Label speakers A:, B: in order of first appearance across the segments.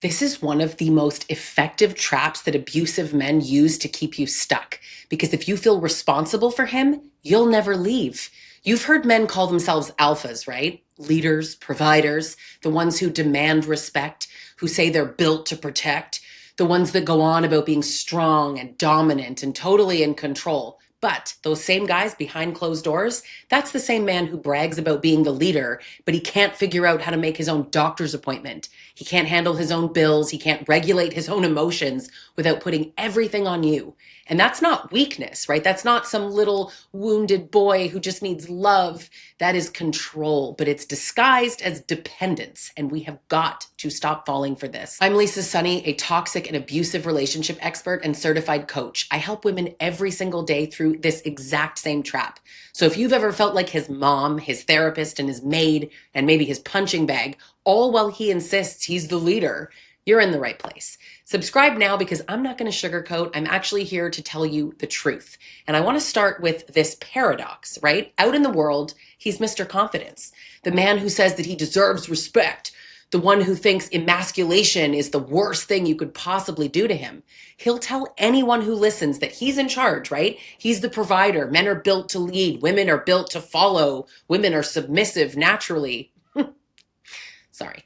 A: This is one of the most effective traps that abusive men use to keep you stuck. Because if you feel responsible for him, you'll never leave. You've heard men call themselves alphas, right? Leaders, providers, the ones who demand respect, who say they're built to protect, the ones that go on about being strong and dominant and totally in control. But those same guys behind closed doors, that's the same man who brags about being the leader, but he can't figure out how to make his own doctor's appointment. He can't handle his own bills. He can't regulate his own emotions without putting everything on you. And that's not weakness, right? That's not some little wounded boy who just needs love. That is control, but it's disguised as dependence. And we have got to stop falling for this. I'm Lisa Sonni, a toxic and abusive relationship expert and certified coach. I help women every single day through this exact same trap. So if you've ever felt like his mom, his therapist, and his maid, and maybe his punching bag, all while he insists he's the leader, you're in the right place. Subscribe now because I'm not going to sugarcoat. I'm actually here to tell you the truth. And I want to start with this paradox, right? Out in the world, he's Mr. Confidence, the man who says that he deserves respect, the one who thinks emasculation is the worst thing you could possibly do to him. He'll tell anyone who listens that he's in charge, right? He's the provider. Men are built to lead. Women are built to follow. Women are submissive naturally. Sorry.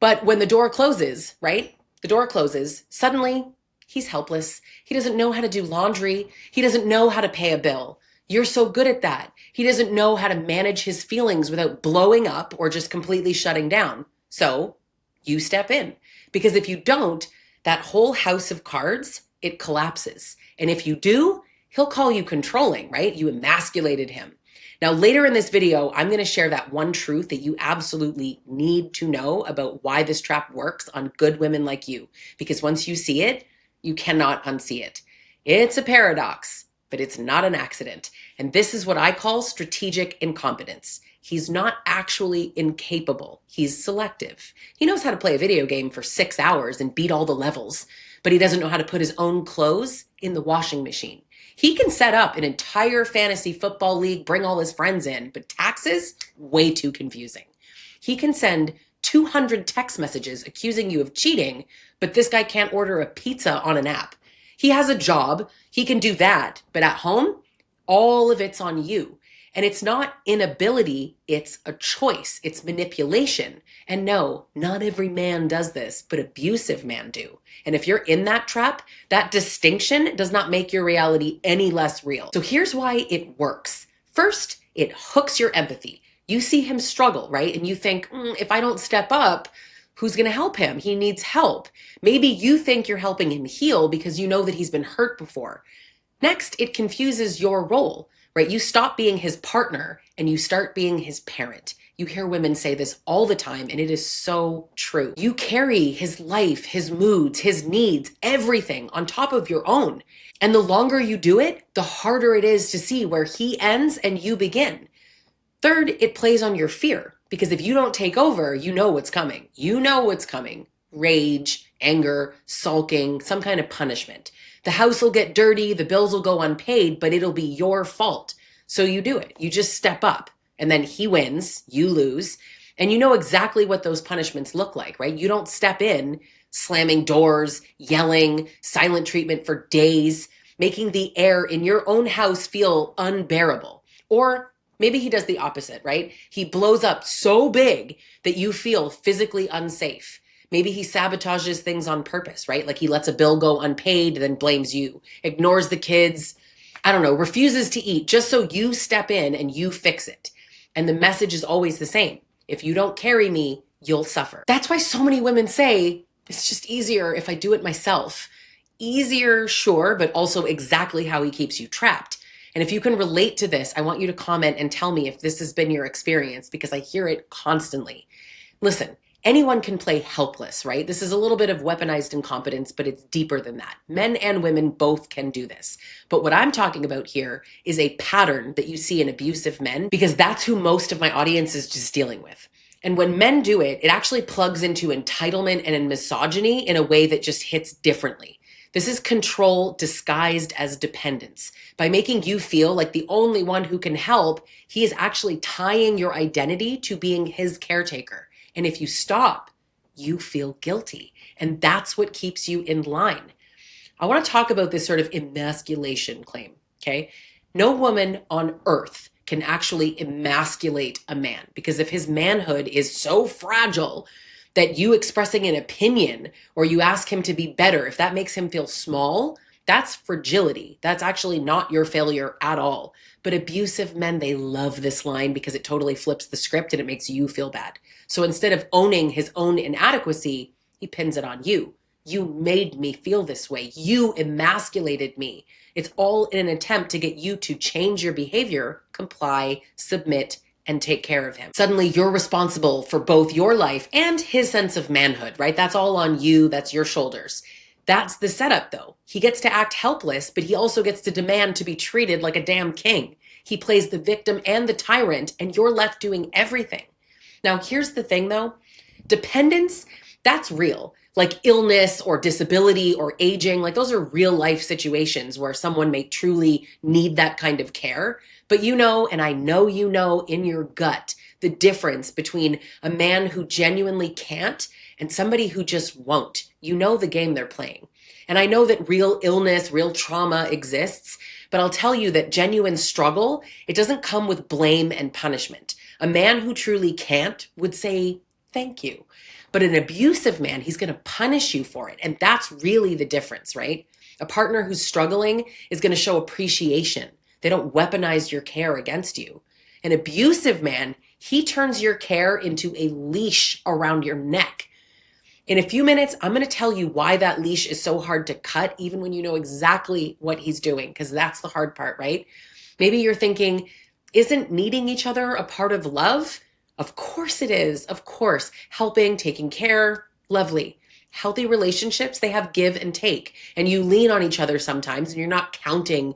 A: But when the door closes, right? The door closes, suddenly he's helpless. He doesn't know how to do laundry. He doesn't know how to pay a bill. You're so good at that. He doesn't know how to manage his feelings without blowing up or just completely shutting down. So you step in, because if you don't, that whole house of cards, it collapses. And if you do, he'll call you controlling, right? You emasculated him. Now, later in this video, I'm going to share that one truth that you absolutely need to know about why this trap works on good women like you. Because once you see it, you cannot unsee it. It's a paradox, but it's not an accident. And this is what I call strategic incompetence. He's not actually incapable. He's selective. He knows how to play a video game for 6 hours and beat all the levels, but he doesn't know how to put his own clothes in the washing machine. He can set up an entire fantasy football league, bring all his friends in, but taxes, way too confusing. He can send 200 text messages accusing you of cheating, but this guy can't order a pizza on an app. He has a job, he can do that, but at home, all of it's on you. And it's not inability, it's a choice, it's manipulation. And no, not every man does this, but abusive men do. And if you're in that trap, that distinction does not make your reality any less real. So here's why it works. First, it hooks your empathy. You see him struggle, right? And you think, if I don't step up, who's going to help him? He needs help. Maybe you think you're helping him heal because you know that he's been hurt before. Next, it confuses your role, right? You stop being his partner and you start being his parent. You hear women say this all the time, and it is so true. You carry his life, his moods, his needs, everything on top of your own. And the longer you do it, the harder it is to see where he ends and you begin. Third, it plays on your fear, because if you don't take over, you know what's coming. You know what's coming. Rage, anger, sulking, some kind of punishment. The house will get dirty, the bills will go unpaid, but it'll be your fault. So you do it. You just step up. And then he wins, you lose. And you know exactly what those punishments look like, right? You don't step in slamming doors, yelling, silent treatment for days, making the air in your own house feel unbearable. Or maybe he does the opposite, right? He blows up so big that you feel physically unsafe. Maybe he sabotages things on purpose, right? Like he lets a bill go unpaid, then blames you, ignores the kids, I don't know, refuses to eat just so you step in and you fix it. And the message is always the same. If you don't carry me, you'll suffer. That's why so many women say, it's just easier if I do it myself. Easier, sure, but also exactly how he keeps you trapped. And if you can relate to this, I want you to comment and tell me if this has been your experience, because I hear it constantly. Listen, anyone can play helpless, right? This is a little bit of weaponized incompetence, but it's deeper than that. Men and women both can do this. But what I'm talking about here is a pattern that you see in abusive men, because that's who most of my audience is just dealing with. And when men do it, it actually plugs into entitlement and in misogyny in a way that just hits differently. This is control disguised as dependence. By making you feel like the only one who can help, he is actually tying your identity to being his caretaker. And if you stop, you feel guilty. And that's what keeps you in line. I want to talk about this sort of emasculation claim, okay? No woman on earth can actually emasculate a man, because if his manhood is so fragile that you expressing an opinion or you ask him to be better, if that makes him feel small, that's fragility. That's actually not your failure at all. But abusive men, they love this line because it totally flips the script and it makes you feel bad. So instead of owning his own inadequacy, he pins it on you. You made me feel this way. You emasculated me. It's all in an attempt to get you to change your behavior, comply, submit, and take care of him. Suddenly you're responsible for both your life and his sense of manhood, right? That's all on you. That's your shoulders. That's the setup though. He gets to act helpless, but he also gets to demand to be treated like a damn king. He plays the victim and the tyrant, and you're left doing everything. Now, here's the thing though. Dependence, that's real. Like illness or disability or aging, like those are real life situations where someone may truly need that kind of care. But you know, and I know you know in your gut, the difference between a man who genuinely can't and somebody who just won't. You know the game they're playing. And I know that real illness, real trauma exists, but I'll tell you that genuine struggle, it doesn't come with blame and punishment. A man who truly can't would say, thank you. But an abusive man, he's going to punish you for it. And that's really the difference, right? A partner who's struggling is going to show appreciation. They don't weaponize your care against you. An abusive man, he turns your care into a leash around your neck. In a few minutes, I'm going to tell you why that leash is so hard to cut, even when you know exactly what he's doing, because that's the hard part, right? Maybe you're thinking, isn't needing each other a part of love? Of course it is. Of course. Helping, taking care, lovely. Healthy relationships, they have give and take. And you lean on each other sometimes, and you're not counting,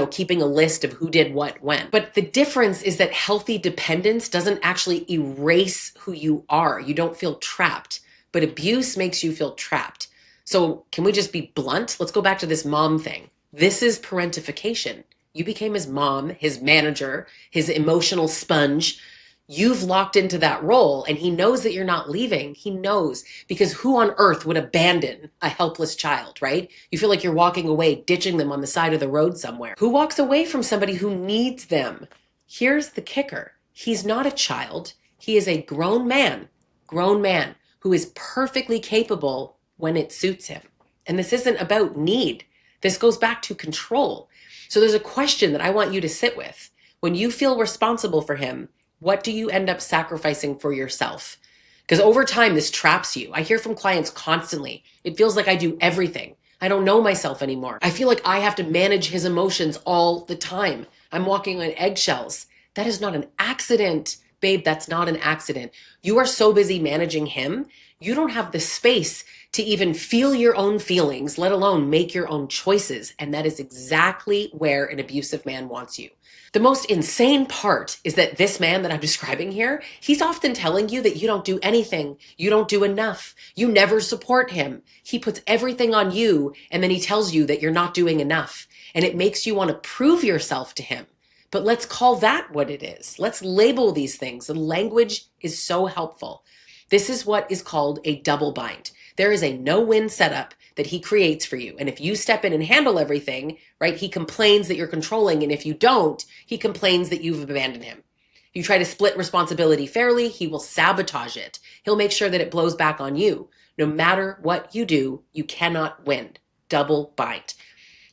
A: keeping a list of who did what when. But the difference is that healthy dependence doesn't actually erase who you are. You don't feel trapped. But abuse makes you feel trapped. So can we just be blunt? Let's go back to this mom thing. This is parentification. You became his mom, his manager, his emotional sponge. You've locked into that role, and he knows that you're not leaving. He knows, because who on earth would abandon a helpless child, right? You feel like you're walking away, ditching them on the side of the road somewhere. Who walks away from somebody who needs them? Here's the kicker. He's not a child. He is a grown man who is perfectly capable when it suits him. And this isn't about need. This goes back to control. So there's a question that I want you to sit with. When you feel responsible for him, what do you end up sacrificing for yourself? Because over time, this traps you. I hear from clients constantly. It feels like I do everything. I don't know myself anymore. I feel like I have to manage his emotions all the time. I'm walking on eggshells. That is not an accident. Babe, that's not an accident. You are so busy managing him, you don't have the space to even feel your own feelings, let alone make your own choices. And that is exactly where an abusive man wants you. The most insane part is that this man that I'm describing here, he's often telling you that you don't do anything. You don't do enough. You never support him. He puts everything on you, and then he tells you that you're not doing enough. And it makes you want to prove yourself to him. But let's call that what it is. Let's label these things. The language is so helpful. This is what is called a double bind. There is a no-win setup that he creates for you. And if you step in and handle everything, right, he complains that you're controlling. And if you don't, he complains that you've abandoned him. You try to split responsibility fairly, he will sabotage it. He'll make sure that it blows back on you. No matter what you do, you cannot win. Double bind.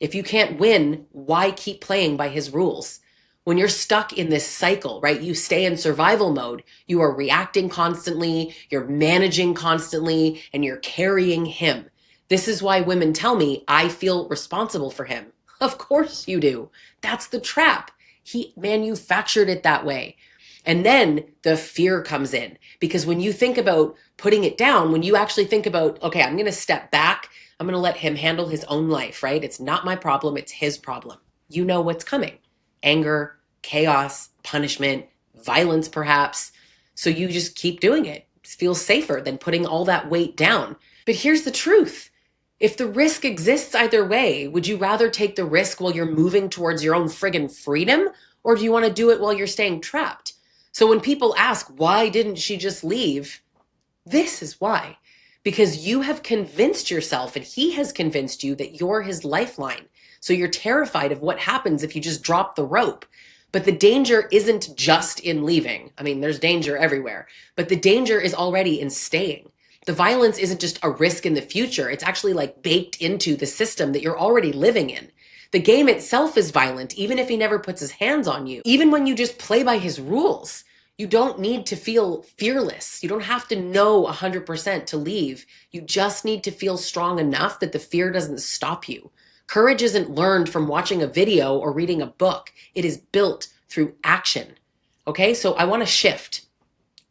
A: If you can't win, why keep playing by his rules? When you're stuck in this cycle, right, you stay in survival mode, you are reacting constantly, you're managing constantly, and you're carrying him. This is why women tell me, I feel responsible for him. Of course you do. That's the trap. He manufactured it that way. And then the fear comes in, because when you think about putting it down, when you actually think about, okay, I'm going to step back, I'm going to let him handle his own life, right? It's not my problem, it's his problem. You know what's coming. Anger, chaos, punishment, violence perhaps. So you just keep doing it. It feels safer than putting all that weight down. But here's the truth. If the risk exists either way, would you rather take the risk while you're moving towards your own friggin' freedom? Or do you want to do it while you're staying trapped? So when people ask, why didn't she just leave? This is why. because you have convinced yourself and he has convinced you that you're his lifeline. So you're terrified of what happens if you just drop the rope. But the danger isn't just in leaving. I mean, there's danger everywhere, but the danger is already in staying. The violence isn't just a risk in the future. It's actually like baked into the system that you're already living in. The game itself is violent, even if he never puts his hands on you. Even when you just play by his rules, you don't need to feel fearless. You don't have to know 100% to leave. You just need to feel strong enough that the fear doesn't stop you. Courage isn't learned from watching a video or reading a book. It is built through action. Okay, so I want to shift.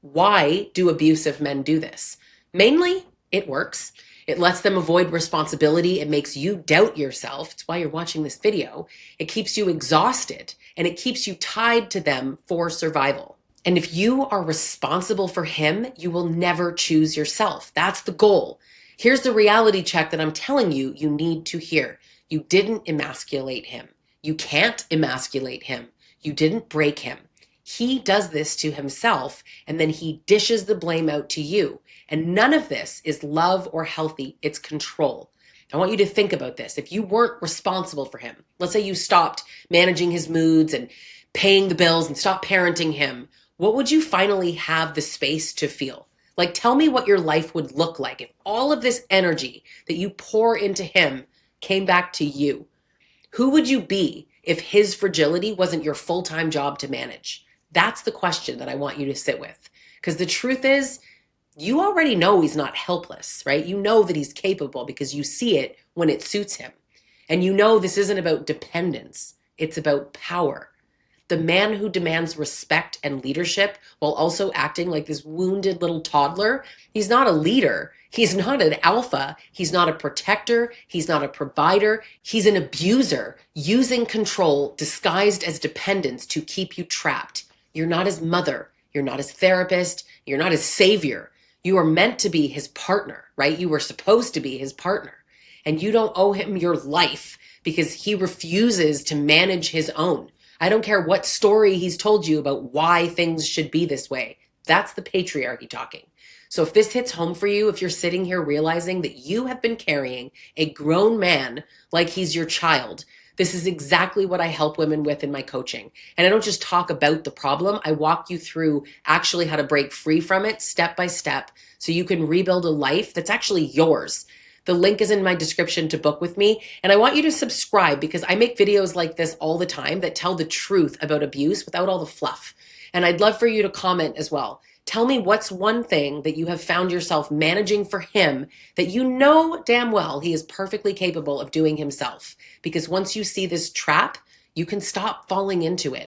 A: Why do abusive men do this? Mainly, it works. It lets them avoid responsibility. It makes you doubt yourself. It's why you're watching this video. It keeps you exhausted and it keeps you tied to them for survival. And if you are responsible for him, you will never choose yourself. That's the goal. Here's the reality check that I'm telling you, you need to hear. You didn't emasculate him. You can't emasculate him. You didn't break him. He does this to himself, and then he dishes the blame out to you. And none of this is love or healthy. It's control. I want you to think about this. If you weren't responsible for him, let's say you stopped managing his moods and paying the bills and stopped parenting him, what would you finally have the space to feel? Like, tell me what your life would look like if all of this energy that you pour into him came back to you. Who would you be if his fragility wasn't your full-time job to manage? That's the question that I want you to sit with. Because the truth is, you already know he's not helpless, right? You know that he's capable because you see it when it suits him. And you know this isn't about dependence. It's about power. The man who demands respect and leadership while also acting like this wounded little toddler, he's not a leader. He's not an alpha. He's not a protector. He's not a provider. He's an abuser using control disguised as dependence to keep you trapped. You're not his mother. You're not his therapist. You're not his savior. You are meant to be his partner, right? You were supposed to be his partner. And you don't owe him your life because he refuses to manage his own. I don't care what story he's told you about why things should be this way. That's the patriarchy talking. So if this hits home for you, if you're sitting here realizing that you have been carrying a grown man like he's your child, this is exactly what I help women with in my coaching. And I don't just talk about the problem. I walk you through actually how to break free from it step by step so you can rebuild a life that's actually yours. The link is in my description to book with me. And I want you to subscribe because I make videos like this all the time that tell the truth about abuse without all the fluff. And I'd love for you to comment as well. Tell me what's one thing that you have found yourself managing for him that you know damn well he is perfectly capable of doing himself. Because once you see this trap, you can stop falling into it.